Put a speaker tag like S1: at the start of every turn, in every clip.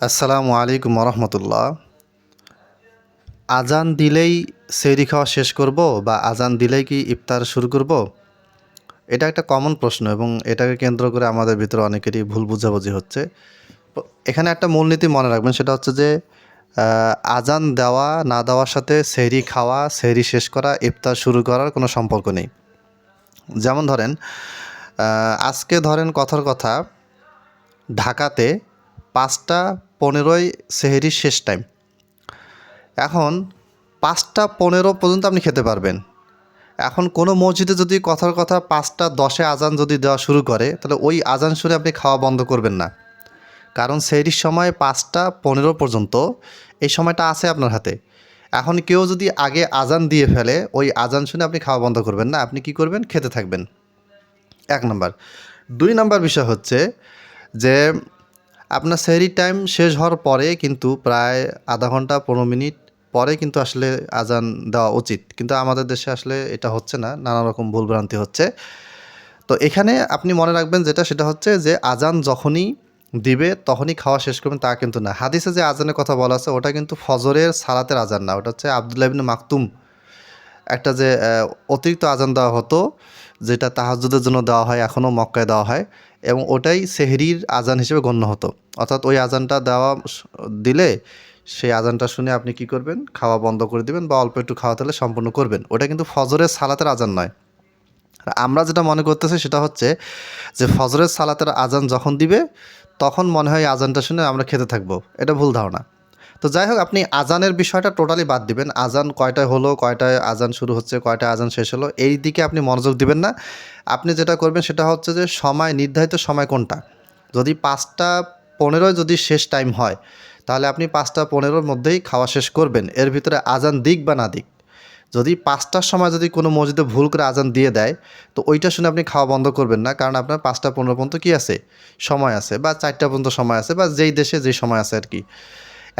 S1: আসসালামু আলাইকুম রহমতুল্লাহ। আজান দিলেই সেহরি খাওয়া শেষ করব বা আজান দিলেই কি ইফতার শুরু করব? এটা একটা কমন প্রশ্ন এবং এটাকে কেন্দ্র করে আমাদের ভিতরে অনেকেরই ভুল বোঝাবুঝি হচ্ছে। এখানে একটা মূলনীতি মনে রাখবেন, সেটা হচ্ছে যে আজান দেওয়া না দেওয়ার সাথে সেহরি খাওয়া, সেহরি শেষ করা, ইফতার শুরু করার কোনো সম্পর্ক নেই। যেমন ধরেন, আজকে ধরেন কথার কথা, ঢাকাতে 5টা 15 সেহরির শেষ টাইম। এখন 5টা 15 পর্যন্ত আপনি খেতে পারবেন। এখন কোনো মসজিদে যদি কথার কথা 5টা 10 আজান যদি দেওয়া শুরু করে, তাহলে ওই আজান শুনে আপনি খাওয়া বন্ধ করবেন না। কারণ সেহরির সময় 5টা 15 পর্যন্ত, এই সময়টা আছে আপনার হাতে। এখন কেউ যদি আগে আজান দিয়ে ফেলে, ওই আজান শুনে আপনি খাওয়া বন্ধ করবেন না, আপনি কি করবেন? খেতে থাকবেন। 1 নাম্বার। 2 নাম্বার বিষয় হচ্ছে যে আপনার সেহরির টাইম শেষ হওয়ার পরে কিন্তু প্রায় আধা ঘন্টা 15 মিনিট পরে কিন্তু আসলে আজান দেওয়া উচিত, কিন্তু আমাদের দেশে আসলে এটা হচ্ছে না, নানা রকম ভুলভ্রান্তি হচ্ছে। তো এখানে আপনি মনে রাখবেন যেটা, সেটা হচ্ছে যে আজান যখনই দিবে তখনই খাওয়া শেষ করবেন তা কিন্তু না। হাদিসে যে আজানের কথা বলা আছে ওটা কিন্তু ফজরের সালাতের আজান না, ওটা হচ্ছে আব্দুল্লাহ ইবনে মাকতুম একটা যে অতিরিক্ত আজান দেওয়া হতো, যেটা তাহাজ্জুদের জন্য দেওয়া হয়, এখনও মক্কায় দেওয়া হয়, এবং ওটাই সেহরির আজান হিসেবে গণ্য হতো। অর্থাৎ ওই আজানটা দিলে সেই আজানটা শুনে আপনি কি করবেন? খাওয়া বন্ধ করে দিবেন বা অল্প একটু খাওয়া তাহলে সম্পূর্ণ করবেন। ওটা কিন্তু ফজরের সালাতের আজান নয়। আর আমরা যেটা মনে করতেছি সেটা হচ্ছে যে ফজরের সালাতের আজান যখন দিবে তখন মনে হয় আজানটা শুনে আমরা খেতে থাকবো। এটা ভুল ধারণা। তো যাই হোক, আপনি আজানের বিষয়টা টোটালি বাদ দিবেন। আজান কয়টায় হলো, কয়টায় আজান শুরু হচ্ছে, কয়টায় আজান শেষ হলো, এই দিকে আপনি মনোযোগ দিবেন না। আপনি যেটা করবেন সেটা হচ্ছে যে নির্ধারিত সময় কোনটা। যদি 5টা 15 যদি শেষ টাইম হয়, তাহলে আপনি 5টা 15 মধ্যেই খাওয়া শেষ করবেন, এর ভিতরে আজান দিক বা না দিক। যদি 5টার সময় যদি কোনো মসজিদে ভুল করে আজান দিয়ে দেয়, তো ওইটা শুনে আপনি খাওয়া বন্ধ করবেন না, কারণ আপনার 5টা 15 পর্যন্ত কী আছে? সময় আছে, বা 4টা পর্যন্ত সময় আছে, বা যেই দেশে যেই সময় আছে আর কি।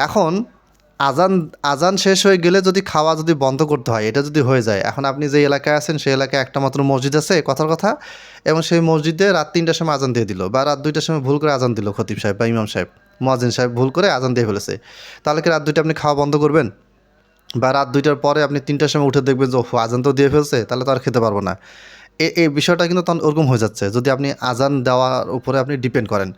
S1: এখন আজান আজান শেষ হয়ে গেলে যদি খাওয়া যদি বন্ধ করতে হয়, এটা যদি হয়ে যায়, এখন আপনি যে এলাকায় আছেন সেই এলাকায় একটা মাত্র মসজিদ আছে কথার কথা, এবং সেই মসজিদে রাত 3টার সময় আজান দিয়ে দিল, বা রাত 2টার সময় ভুল করে আজান দিল খতিব সাহেব বা ইমাম সাহেব, মুয়াজ্জিন সাহেব ভুল করে আজান দিয়ে ফেলেছে, তাহলে কি রাত 2টা আপনি খাওয়া বন্ধ করবেন? বা রাত 2টার পরে আপনি 3টার সময় উঠে দেখবেন যে ওফ আজান তো দিয়ে ফেলছে, তাহলে তো আর খেতে পারবো না। এই বিষয়টা কিন্তু তখন ওরকম হয়ে যাচ্ছে যদি আপনি আজান দেওয়ার উপরে আপনি ডিপেন্ড করেন।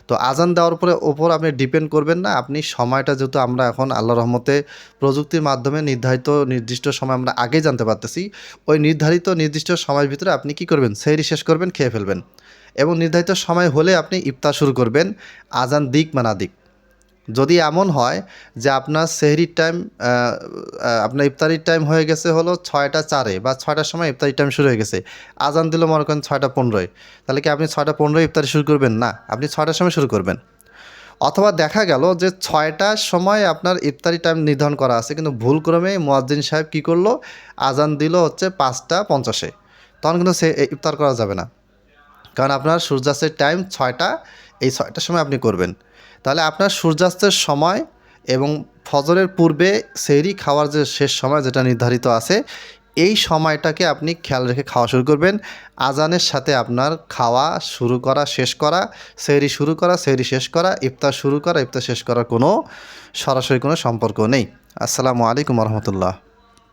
S1: তো আজান দেওয়ার উপর আপনি ডিপেন্ড করবেন না। আপনি সময়টা, যেহেতু আমরা এখন আল্লাহর রহমতে প্রযুক্তির মাধ্যমে নির্দিষ্ট সময় আমরা আগেই জানতে পারতেছি, ওই নির্দিষ্ট সময়ের ভিতরে আপনি কি করবেন? সেহরি শেষ করবেন, খেয়ে ফেলবেন, এবং নির্ধারিত সময় হলে আপনি ইফতার শুরু করবেন, আজান দিক বা না দিক। যদি এমন হয় যে আপনার সেহরির টাইম, আপনার ইফতারির টাইম হয়ে গেছে হলো 6টা 4 বা 6টার সময় ইফতারির টাইম শুরু হয়ে গেছে, আজান দিল মনে করেন 6টা 15, তাহলে কি আপনি 6টা 15 ইফতারি শুরু করবেন? না, আপনি 6টার সময় শুরু করবেন। অথবা দেখা গেল যে 6টার সময় আপনার ইফতারি টাইম নির্ধারণ করা আছে, কিন্তু ভুলক্রমে মুয়াজ্জিন সাহেব কী করলো? আজান দিল হচ্ছে 5টা 50, তখন কিন্তু সে ইফতার করা যাবে না, কারণ আপনার সূর্যাস্তের টাইম 6টা, এই 6টার সময় আপনি করবেন। তাহলে আপনার সূর্যাস্তের সময় এবং ফজরের পূর্বে সেহরি খাওয়ার যে শেষ সময় যেটা নির্ধারিত আছে, এই সময়টাকে আপনি খেয়াল রেখে খাওয়া শুরু করবেন। আজানের সাথে আপনার খাওয়া শুরু করা, শেষ করা, সেহরি শুরু করা, সেহরি শেষ করা, ইফতার শুরু করা, ইফতার শেষ করার কোনো সরাসরি কোনো সম্পর্ক নেই। আসসালামু আলাইকুম রহমতুল্লাহ।